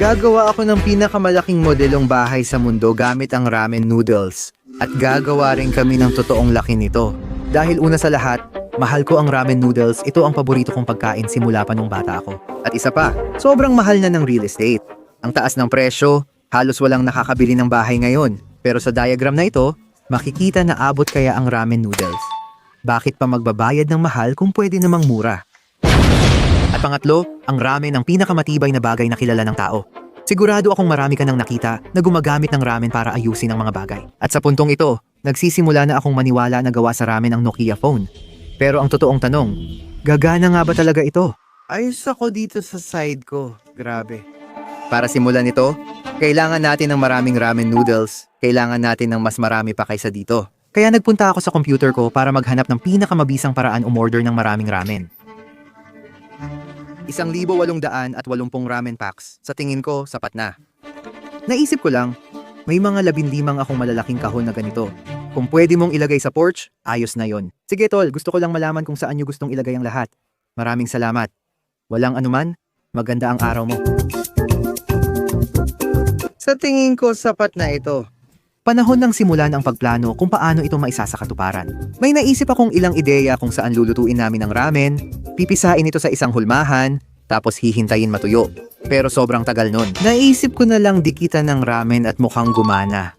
Gagawa ako ng pinakamalaking modelong bahay sa mundo gamit ang ramen noodles. At gagawa rin kami ng totoong laki nito. Dahil una sa lahat, mahal ko ang ramen noodles. Ito ang paborito kong pagkain simula pa nung bata ako. At isa pa, sobrang mahal na ng real estate. Ang taas ng presyo, halos walang nakakabili ng bahay ngayon. Pero sa diagram na ito, makikita na abot kaya ang ramen noodles. Bakit pa magbabayad ng mahal kung pwede namang mura? At pangatlo, ang ramen ang pinakamatibay na bagay na kilala ng tao. Sigurado akong marami ka nang nakita na gumagamit ng ramen para ayusin ang mga bagay. At sa puntong ito, nagsisimula na akong maniwala na gawa sa ramen ang Nokia phone. Pero ang totoong tanong, gagana nga ba talaga ito? Ayos ako dito sa side ko. Grabe. Para simulan ito, kailangan natin ng maraming ramen noodles. Kailangan natin ng mas marami pa kaysa dito. Kaya nagpunta ako sa computer ko para maghanap ng pinakamabisang paraan umorder ng maraming ramen. 1,880 ramen packs. Sa tingin ko, sapat na. Naisip ko lang, may mga 15 akong malalaking kahon na ganito. Kung pwede mong ilagay sa porch, ayos na yon. Sige tol, gusto ko lang malaman kung saan nyo gustong ilagay ang lahat. Maraming salamat. Walang anuman, maganda ang araw mo. Sa tingin ko, sapat na ito. Panahon ng simulan ang pagplano kung paano ito maisasakatuparan. May naisip akong ilang ideya kung saan lulutuin namin ang ramen, pipisain ito sa isang hulmahan, tapos hihintayin matuyo. Pero sobrang tagal nun. Naisip ko na lang dikitan ng ramen at mukhang gumana.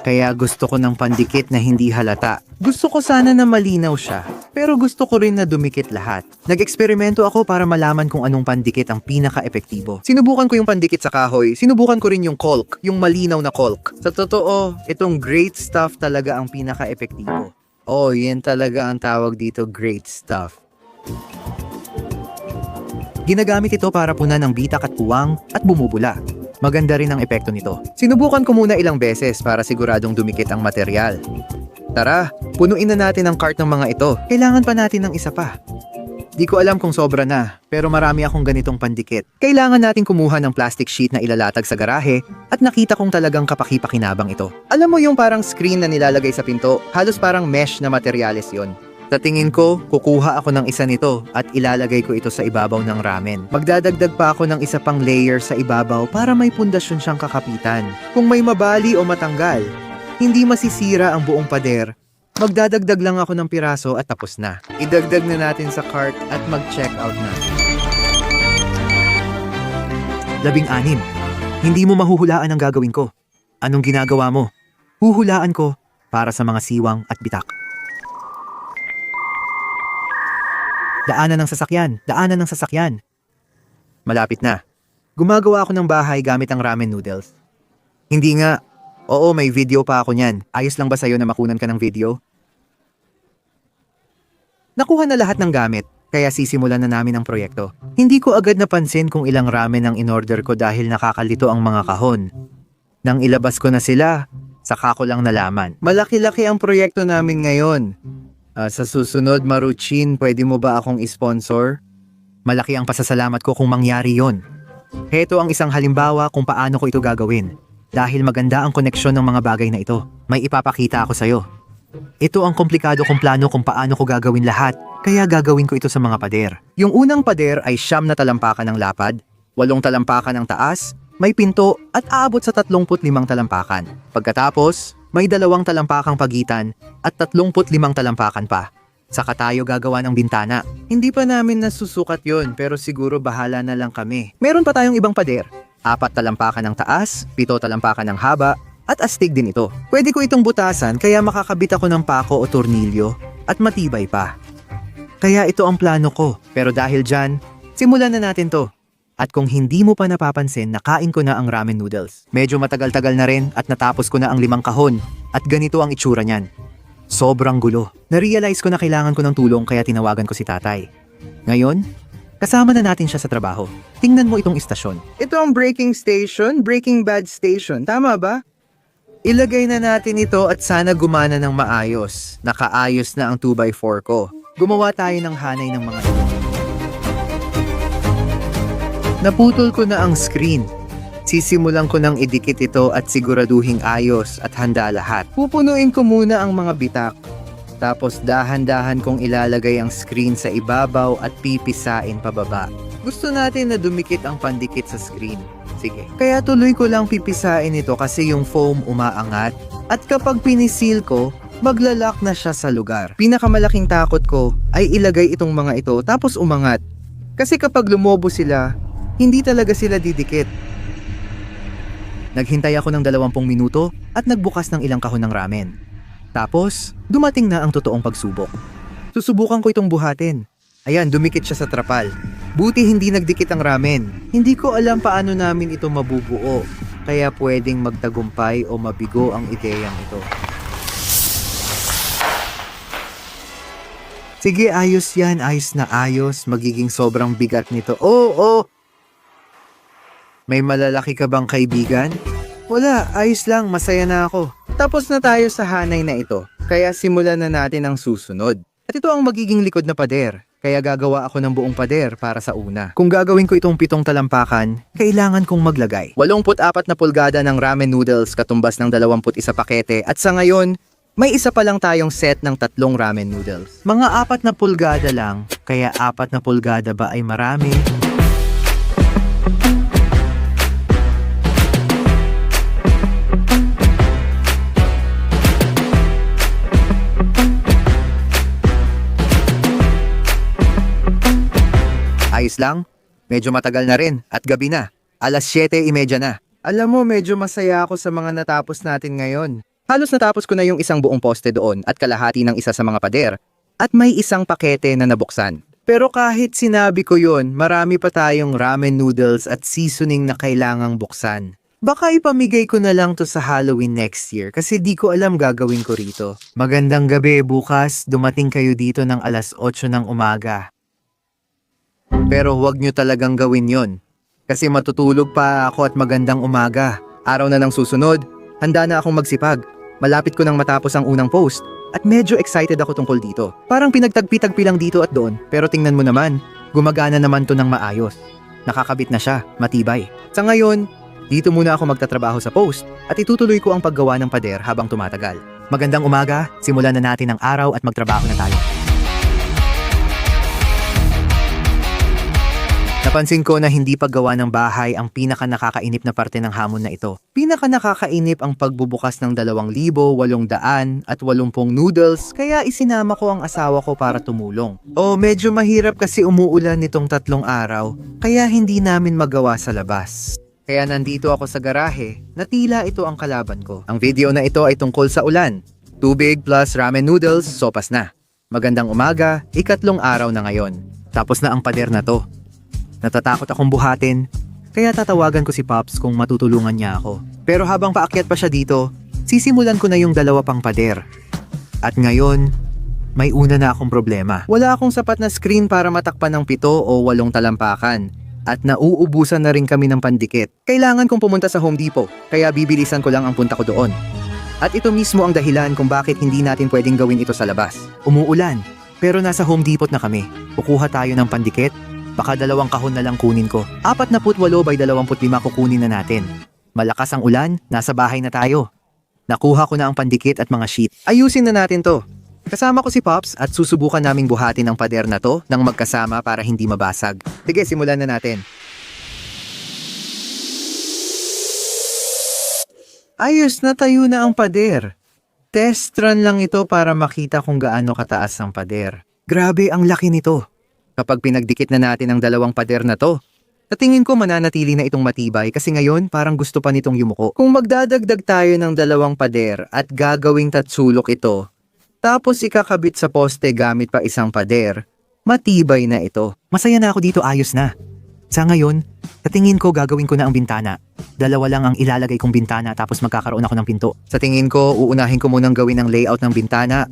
Kaya gusto ko ng pandikit na hindi halata. Gusto ko sana na malinaw siya, pero gusto ko rin na dumikit lahat. Nag-eksperimento ako para malaman kung anong pandikit ang pinaka-epektibo. Sinubukan ko yung pandikit sa kahoy, sinubukan ko rin yung caulk, yung malinaw na caulk. Sa totoo, itong great stuff talaga ang pinaka-epektibo. Oh, yan talaga ang tawag dito, great stuff. Ginagamit ito para punan ng bitak at puwang at bumubula. Maganda rin ang epekto nito. Sinubukan ko muna ilang beses para siguradong dumikit ang material. Tara, punuin na natin ang cart ng mga ito. Kailangan pa natin ng isa pa. Di ko alam kung sobra na, pero marami akong ganitong pandikit. Kailangan natin kumuha ng plastic sheet na ilalatag sa garahe at nakita kong talagang kapaki-pakinabang ito. Alam mo yung parang screen na nilalagay sa pinto, halos parang mesh na materyales yon. Sa tingin ko, kukuha ako ng isa nito at ilalagay ko ito sa ibabaw ng ramen. Magdadagdag pa ako ng isa pang layer sa ibabaw para may pundasyon siyang kakapitan. Kung may mabali o matanggal, hindi masisira ang buong pader. Magdadagdag lang ako ng piraso at tapos na. Idagdag na natin sa cart at mag-check out na. 16. Hindi mo mahuhulaan ang gagawin ko. Anong ginagawa mo? Huhulaan ko para sa mga siwang at bitak. Daanan ng sasakyan, daanan ng sasakyan. Malapit na. Gumagawa ako ng bahay gamit ang ramen noodles. Hindi nga. Oo, may video pa ako niyan. Ayos lang ba sa'yo na makunan ka ng video? Nakuha na lahat ng gamit, kaya sisimulan na namin ang proyekto. Hindi ko agad napansin kung ilang ramen ang in-order ko dahil nakakalito ang mga kahon. Nang ilabas ko na sila, saka ko lang nalaman. Malaki-laki ang proyekto namin ngayon. Sa susunod, Maruchin, pwede mo ba akong sponsor? Malaki ang pasasalamat ko kung mangyari yon. Heto ang isang halimbawa kung paano ko ito gagawin. Dahil maganda ang koneksyon ng mga bagay na ito, may ipapakita ako sa'yo. Ito ang komplikado kong plano kung paano ko gagawin lahat, kaya gagawin ko ito sa mga pader. Yung unang pader ay 9 na talampakan ng lapad, 8 talampakan ng taas, may pinto at aabot sa 35 talampakan. Pagkatapos, may 2 talampakang pagitan at 35 talampakan pa. Saka tayo gagawa ng bintana. Hindi pa namin nasusukat yon pero siguro bahala na lang kami. Meron pa tayong ibang pader. 4 talampakan ng taas, 7 talampakan ng haba, at astig din ito. Pwede ko itong butasan kaya makakabit ako ng pako o tornilyo at matibay pa. Kaya ito ang plano ko. Pero dahil dyan, simulan na natin to. At kung hindi mo pa napapansin, nakain ko na ang ramen noodles. Medyo matagal-tagal na rin at natapos ko na ang 5 kahon. At ganito ang itsura niyan. Sobrang gulo. Na-realize ko na kailangan ko ng tulong kaya tinawagan ko si tatay. Ngayon, kasama na natin siya sa trabaho. Tingnan mo itong istasyon. Ito ang braking station, Breaking Bad station. Tama ba? Ilagay na natin ito at sana gumana ng maayos. Nakaayos na ang 2x4 ko. Gumawa tayo ng hanay ng mga ito. Naputol ko na ang screen. Sisimulan ko ng idikit ito at siguraduhing ayos at handa lahat. Pupunuin ko muna ang mga bitak. Tapos dahan-dahan kong ilalagay ang screen sa ibabaw at pipisain pababa. Gusto natin na dumikit ang pandikit sa screen. Sige. Kaya tuloy ko lang pipisain ito kasi yung foam umaangat. At kapag pinisil ko, maglalak na siya sa lugar. Pinakamalaking takot ko ay ilagay itong mga ito tapos umangat. Kasi kapag lumobo sila, hindi talaga sila didikit. Naghintay ako ng 20 minuto at nagbukas ng ilang kahon ng ramen. Tapos, dumating na ang totoong pagsubok. Susubukan ko itong buhatin. Ayan, dumikit siya sa trapal. Buti hindi nagdikit ang ramen. Hindi ko alam paano namin ito mabubuo. Kaya pwedeng magtagumpay o mabigo ang ideyang ito. Sige, ayos yan. Ayos na ayos. Magiging sobrang bigat nito. Oo. May malalaki ka bang kaibigan? Wala, ayos lang. Masaya na ako. Tapos na tayo sa hanay na ito. Kaya simulan na natin ang susunod. At ito ang magiging likod na pader. Kaya gagawa ako ng buong pader para sa una. Kung gagawin ko itong 7 talampakan, kailangan kong maglagay 84 na pulgada ng ramen noodles katumbas ng 21 pakete at sa ngayon, may isa pa lang tayong set ng 3 ramen noodles. Mga 4 na pulgada lang, kaya 4 na pulgada ba ay marami? Ayos lang, medyo matagal na rin at gabi na. 7:30 na. Alam mo, medyo masaya ako sa mga natapos natin ngayon. Halos natapos ko na yung isang buong poste doon at kalahati ng isa sa mga pader. At may isang pakete na nabuksan. Pero kahit sinabi ko yun, marami pa tayong ramen noodles at seasoning na kailangang buksan. Baka ipamigay ko na lang to sa Halloween next year kasi di ko alam gagawin ko rito. Magandang gabi, bukas dumating kayo dito ng 8:00 ng umaga. Pero huwag nyo talagang gawin yon. Kasi matutulog pa ako at magandang umaga. Araw na ng susunod, handa na akong magsipag. Malapit ko nang matapos ang unang post at medyo excited ako tungkol dito. Parang pinagtagpi-tagpi lang dito at doon pero tingnan mo naman, gumagana naman to ng maayos. Nakakabit na siya, matibay. Sa ngayon, dito muna ako magtatrabaho sa post at itutuloy ko ang paggawa ng pader habang tumatagal. Magandang umaga, simulan na natin ang araw at magtrabaho na tayo. Napansin ko na hindi paggawa ng bahay ang pinaka-nakakainip na parte ng hamon na ito. Pinaka-nakakainip ang pagbubukas ng 2,880 noodles kaya isinama ko ang asawa ko para tumulong. Medyo mahirap kasi umuulan nitong 3 araw kaya hindi namin magawa sa labas. Kaya nandito ako sa garahe na tila ito ang kalaban ko. Ang video na ito ay tungkol sa ulan. Tubig plus ramen noodles, sopas na. Magandang umaga, 3 araw na ngayon. Tapos na ang pader na to. Natatakot akong buhatin, kaya tatawagan ko si Pops kung matutulungan niya ako. Pero habang paakyat pa siya dito, sisimulan ko na yung 2 pang pader. At ngayon, may una na akong problema. Wala akong sapat na screen para matakpan ng 7 o 8 talampakan. At nauubusan na rin kami ng pandikit. Kailangan kong pumunta sa Home Depot, kaya bibilisan ko lang ang punta ko doon. At ito mismo ang dahilan kung bakit hindi natin pwedeng gawin ito sa labas. Umuulan, pero nasa Home Depot na kami. Kukuha tayo ng pandikit. Baka 2 kahon na lang kunin ko. 48 by 25 kukunin na natin. Malakas ang ulan, nasa bahay na tayo. Nakuha ko na ang pandikit at mga sheet. Ayusin na natin to. Kasama ko si Pops at susubukan naming buhatin ang pader na to nang magkasama para hindi mabasag. Sige, simulan na natin. Ayos na, tayo na ang pader. Test run lang ito para makita kung gaano kataas ang pader. Grabe, ang laki nito. Kapag pinagdikit na natin ang 2 pader na to, sa tingin ko mananatili na itong matibay kasi ngayon parang gusto pa nitong yumuko. Kung magdadagdag tayo ng 2 pader at gagawing tatsulok ito, tapos ikakabit sa poste gamit pa isang pader, matibay na ito. Masaya na ako dito, ayos na. Sa ngayon, sa tingin ko gagawin ko na ang bintana. 2 lang ang ilalagay kong bintana tapos magkakaroon ako ng pinto. Sa tingin ko, uunahin ko munang gawin ang layout ng bintana.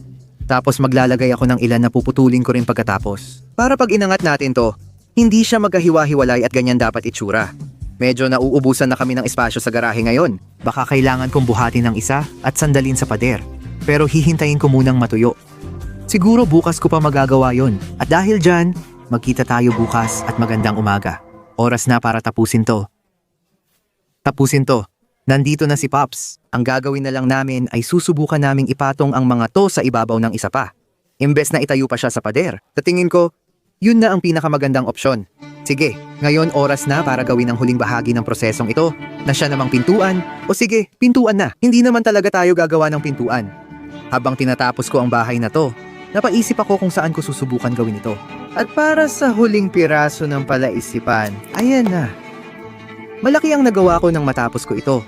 Tapos maglalagay ako ng ilan na puputulin ko rin pagkatapos. Para pag inangat natin to, hindi siya magkahiwa-hiwalay at ganyan dapat itsura. Medyo nauubusan na kami ng espasyo sa garahe ngayon. Baka kailangan kong buhatin ng isa at sandalin sa pader. Pero hihintayin ko munang matuyo. Siguro bukas ko pa magagawa yon. At dahil dyan, magkita tayo bukas at magandang umaga. Oras na para tapusin to. Nandito na si Pops. Ang gagawin na lang namin ay susubukan naming ipatong ang mga to sa ibabaw ng isa pa. Imbes na itayo pa siya sa pader. Sa tingin ko, Yun na ang pinakamagandang opsyon. Sige, ngayon oras na para gawin ang huling bahagi ng prosesong ito, na siya namang pintuan. O sige, pintuan na. Hindi naman talaga tayo gagawa ng pintuan. Habang tinatapos ko ang bahay na to, napaisip ako kung saan ko susubukan gawin ito. At para sa huling piraso ng palaisipan, ayan na. Malaki ang nagawa ko nang matapos ko ito.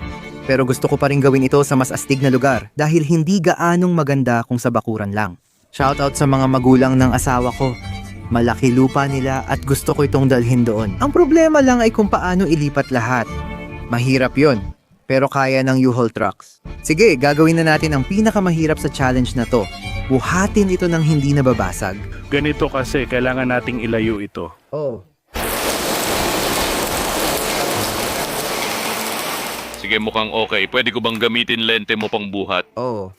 Pero gusto ko pa rin gawin ito sa mas astig na lugar dahil hindi gaanong maganda kung sa bakuran lang. Shoutout sa mga magulang ng asawa ko. Malaki lupa nila at gusto ko itong dalhin doon. Ang problema lang ay kung paano ilipat lahat. Mahirap yon, pero kaya ng U-Haul trucks. Sige, gagawin na natin ang pinakamahirap sa challenge na to. Buhatin ito ng hindi nababasag. Ganito kasi, kailangan nating ilayo ito. Oh. Sige, mukhang okay. Pwede ko bang gamitin lente mo pang buhat? Oh.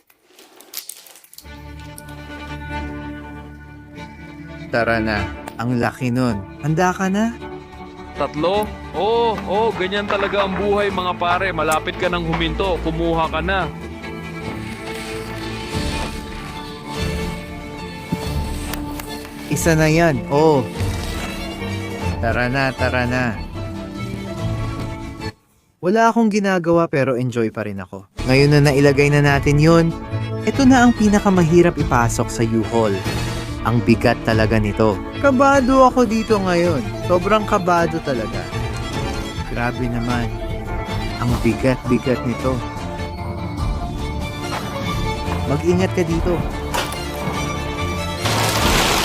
Tara na. Ang laki nun. Handa ka na? 3? Oo, ganyan talaga ang buhay mga pare. Malapit ka nang huminto, kumuha ka na. Isa na yan. Oh. Tara na, tara na. Wala akong ginagawa pero enjoy pa rin ako. Ngayon na nailagay na natin yun, ito na ang pinakamahirap ipasok sa U-Haul. Ang bigat talaga nito. Kabado ako dito ngayon. Sobrang kabado talaga. Grabe naman. Ang bigat-bigat nito. Mag-ingat ka dito.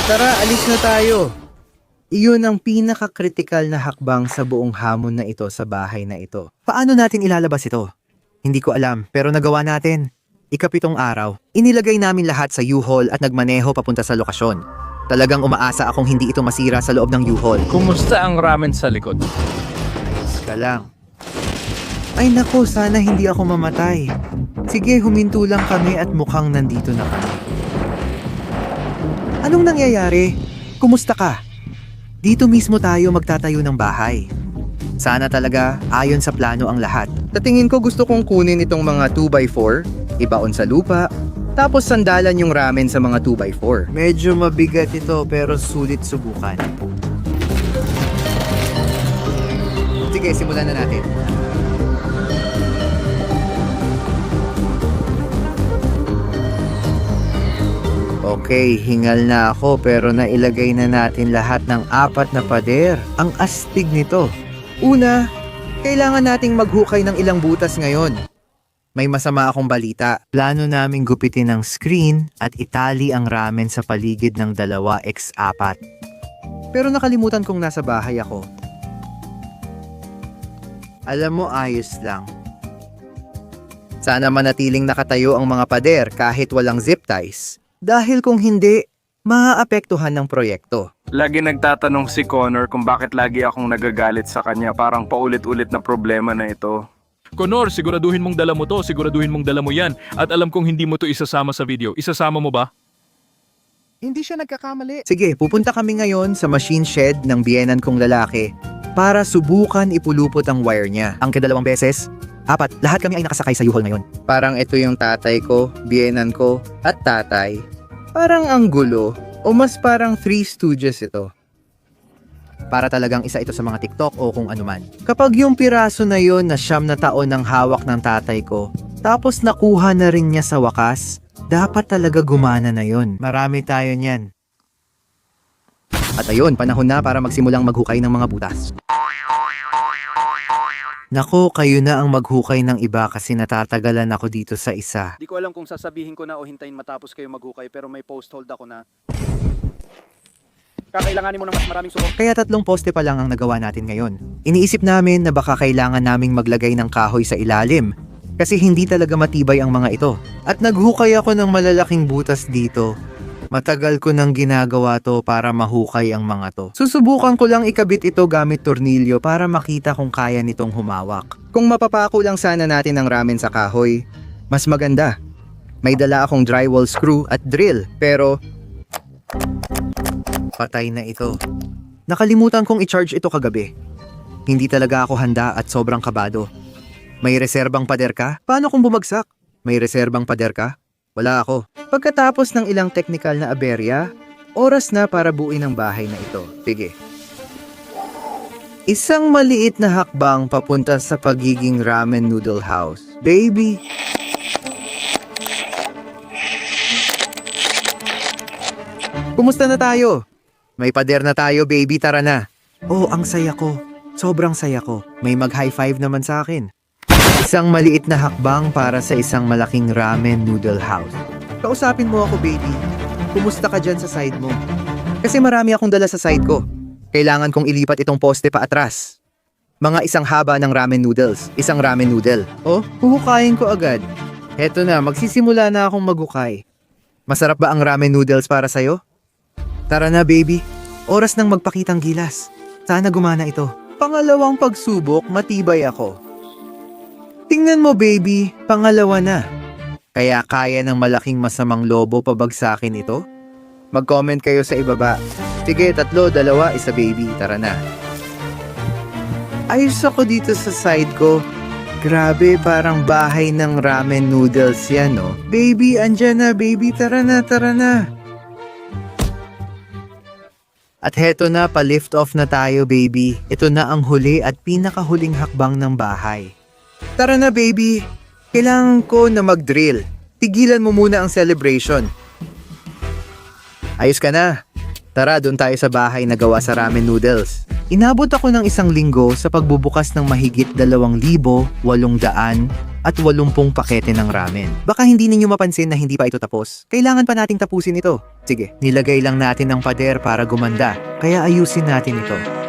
Tara, alis na tayo. Iyon ang pinaka-critical na hakbang sa buong hamon na ito sa bahay na ito. Paano natin ilalabas ito? Hindi ko alam, pero nagawa natin. Ika-7 araw, inilagay namin lahat sa U-Haul at nagmaneho papunta sa lokasyon. Talagang umaasa akong hindi ito masira sa loob ng U-Haul. Kumusta ang ramen sa likod? Ka lang. Ay nako, sana hindi ako mamatay. Sige, huminto lang kami at mukhang nandito na kami. Anong nangyayari? Kumusta ka? Dito mismo tayo magtatayo ng bahay. Sana talaga ayon sa plano ang lahat. Sa tingin ko gusto kong kunin itong mga 2x4, ibaon sa lupa, tapos sandalan yung ramen sa mga 2x4. Medyo mabigat ito pero sulit subukan. Sige, simulan na natin. Okay, hingal na ako pero nailagay na natin lahat ng 4 na pader. Ang astig nito. Una, kailangan nating maghukay ng ilang butas ngayon. May masama akong balita. Plano naming gupitin ang screen at itali ang ramen sa paligid ng 2x4. Pero nakalimutan kong nasa bahay ako. Alam mo, ayos lang. Sana manatiling nakatayo ang mga pader kahit walang zip ties. Dahil kung hindi, maaapektuhan ng proyekto. Lagi nagtatanong si Connor kung bakit lagi akong nagagalit sa kanya. Parang paulit-ulit na problema na ito. Connor, siguraduhin mong dala mo to, siguraduhin mong dala mo yan. At alam kong hindi mo to isasama sa video. Isasama mo ba? Hindi siya nagkakamali. Sige, pupunta kami ngayon sa machine shed ng biyenan kong lalaki para subukan ipulupot ang wire niya. Ang kadalawang beses, 4, lahat kami ay nakasakay sa U-Haul ngayon. Parang ito yung tatay ko, biyenan ko, at tatay. Parang ang gulo, o mas parang Three Stooges ito. Para talagang isa ito sa mga TikTok o kung anuman. Kapag yung piraso na yon na 9 na taon ng hawak ng tatay ko, tapos nakuha na rin niya sa wakas, dapat talaga gumana na yon. Marami tayo niyan. At ayun, panahon na para magsimulang maghukay ng mga butas. Nako, kayo na ang maghukay ng iba kasi natatagalan ako dito sa isa. Di ko alam kung sasabihin ko na o hintayin matapos kayo maghukay pero may post hold ako na kakailanganin mo ng mas maraming support. Kaya 3 poste pa lang ang nagawa natin ngayon. Iniisip namin na baka kailangan naming maglagay ng kahoy sa ilalim kasi hindi talaga matibay ang mga ito. At naghukay ako ng malalaking butas dito. Matagal ko nang ginagawa to para mahukay ang mga to. Susubukan ko lang ikabit ito gamit tornilyo para makita kung kaya nitong humawak. Kung mapapako lang sana natin ang ramen sa kahoy, mas maganda. May dala akong drywall screw at drill, pero patay na ito. Nakalimutan kong i-charge ito kagabi. Hindi talaga ako handa at sobrang kabado. May reserbang pader ka? Paano kung bumagsak? May reserbang pader ka? Wala ako. Pagkatapos ng ilang technical na aberya, Oras na para buuin ang bahay na ito. Sige. Isang maliit na hakbang papunta sa pagiging ramen noodle house. Baby! Kumusta na tayo? May pader na tayo, baby. Tara na. Oh, ang saya ko. Sobrang saya ko. May mag-high five naman sa akin. Isang maliit na hakbang para sa isang malaking ramen noodle house. Kausapin mo ako, baby. Kumusta ka dyan sa side mo? Kasi marami akong dala sa side ko. Kailangan kong ilipat itong poste pa atras. Mga isang haba ng ramen noodles. Isang ramen noodle. Oh, huhukayin ko agad. Heto na, magsisimula na akong maghukay. Masarap ba ang ramen noodles para sa'yo? Tara na, baby. Oras nang magpakitang gilas. Sana gumana ito. Pangalawang pagsubok, matibay ako. Tingnan mo, baby. Pangalawa na. Kaya kaya ng malaking masamang lobo pabagsakin ito? Mag-comment kayo sa ibaba. Sige, 3, 2, 1, baby. Tara na. Ayos ako dito sa side ko. Grabe, parang bahay ng ramen noodles yan, no? Baby, andyan na, baby. Tara na, tara na. At heto na, pa-lift off na tayo, baby. Ito na ang huli at pinakahuling hakbang ng bahay. Tara na, baby. Kailangan ko na mag-drill. Tigilan mo muna ang celebration. Ayos ka na. Tara, doon tayo sa bahay na gawa sa ramen noodles. Inabot ako ng 1 linggo sa pagbubukas ng mahigit 2,880 pakete ng ramen. Baka hindi ninyo mapansin na hindi pa ito tapos. Kailangan pa nating tapusin ito. Sige, nilagay lang natin ang pader para gumanda. Kaya ayusin natin ito.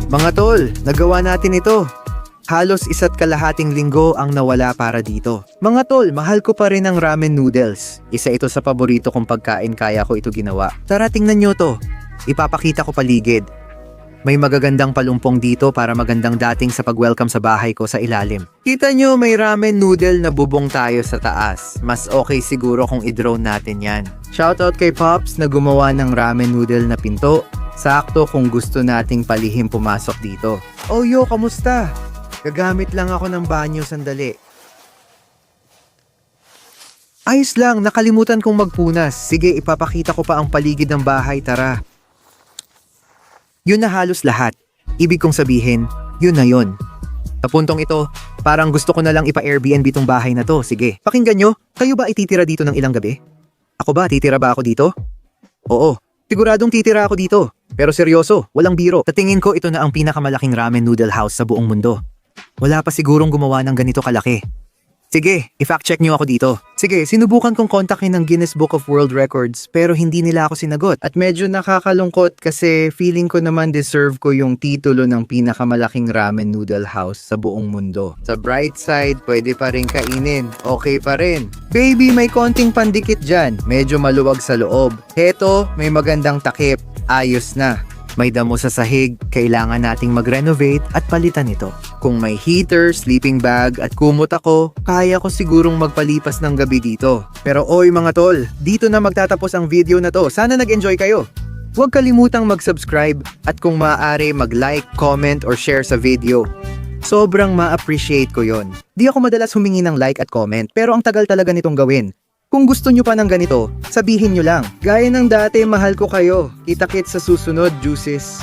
Mga tol, nagawa natin ito. Halos 1.5 linggo ang nawala para dito. Mga tol, mahal ko pa rin ang ramen noodles. Isa ito sa paborito kong pagkain kaya ko ito ginawa. Tara, tingnan nyo to. Ipapakita ko paligid. May magagandang palumpong dito para magandang dating sa pag-welcome sa bahay ko sa ilalim. Kita nyo, may ramen noodle na bubong tayo sa taas. Mas okay siguro kung i-drone natin yan. Shoutout kay Pops na gumawa ng ramen noodle na pinto. Sakto kung gusto nating palihim pumasok dito. Oh yo, kamusta? Gagamit lang ako ng banyo sandali. Ayos lang, nakalimutan kong magpunas. Sige, ipapakita ko pa ang paligid ng bahay, tara. Yun na halos lahat. Ibig kong sabihin, yun na yun. Sa puntong ito, parang gusto ko na lang ipa-Airbnb tong bahay na to. Sige, pakinggan nyo, kayo ba ititira dito ng ilang gabi? Ako ba, titira ba ako dito? Oo, siguradong titira ako dito. Pero seryoso, walang biro. Sa tingin ko, ito na ang pinakamalaking ramen noodle house sa buong mundo. Wala pa sigurong gumawa ng ganito kalaki. Sige, i-fact check nyo ako dito. Sige, sinubukan kong kontakin ng Guinness Book of World Records pero hindi nila ako sinagot. At medyo nakakalungkot kasi feeling ko naman deserve ko yung titulo ng pinakamalaking ramen noodle house sa buong mundo. Sa bright side, pwede pa rin kainin. Okay pa rin. Baby, may konting pandikit dyan. Medyo maluwag sa loob. Heto, may magandang takip. Ayos na. May damo sa sahig, kailangan nating mag-renovate at palitan ito. Kung may heater, sleeping bag at kumot ako, kaya ko sigurong magpalipas ng gabi dito. Pero oy mga tol, dito na magtatapos ang video na to. Sana nag-enjoy kayo. Huwag kalimutang mag-subscribe at kung maaari mag-like, comment or share sa video. Sobrang ma-appreciate ko yon. Di ako madalas humingi ng like at comment pero ang tagal talaga nitong gawin. Kung gusto nyo pa ng ganito, sabihin nyo lang. Gaya ng dati, mahal ko kayo. Kita-kits sa susunod, juices.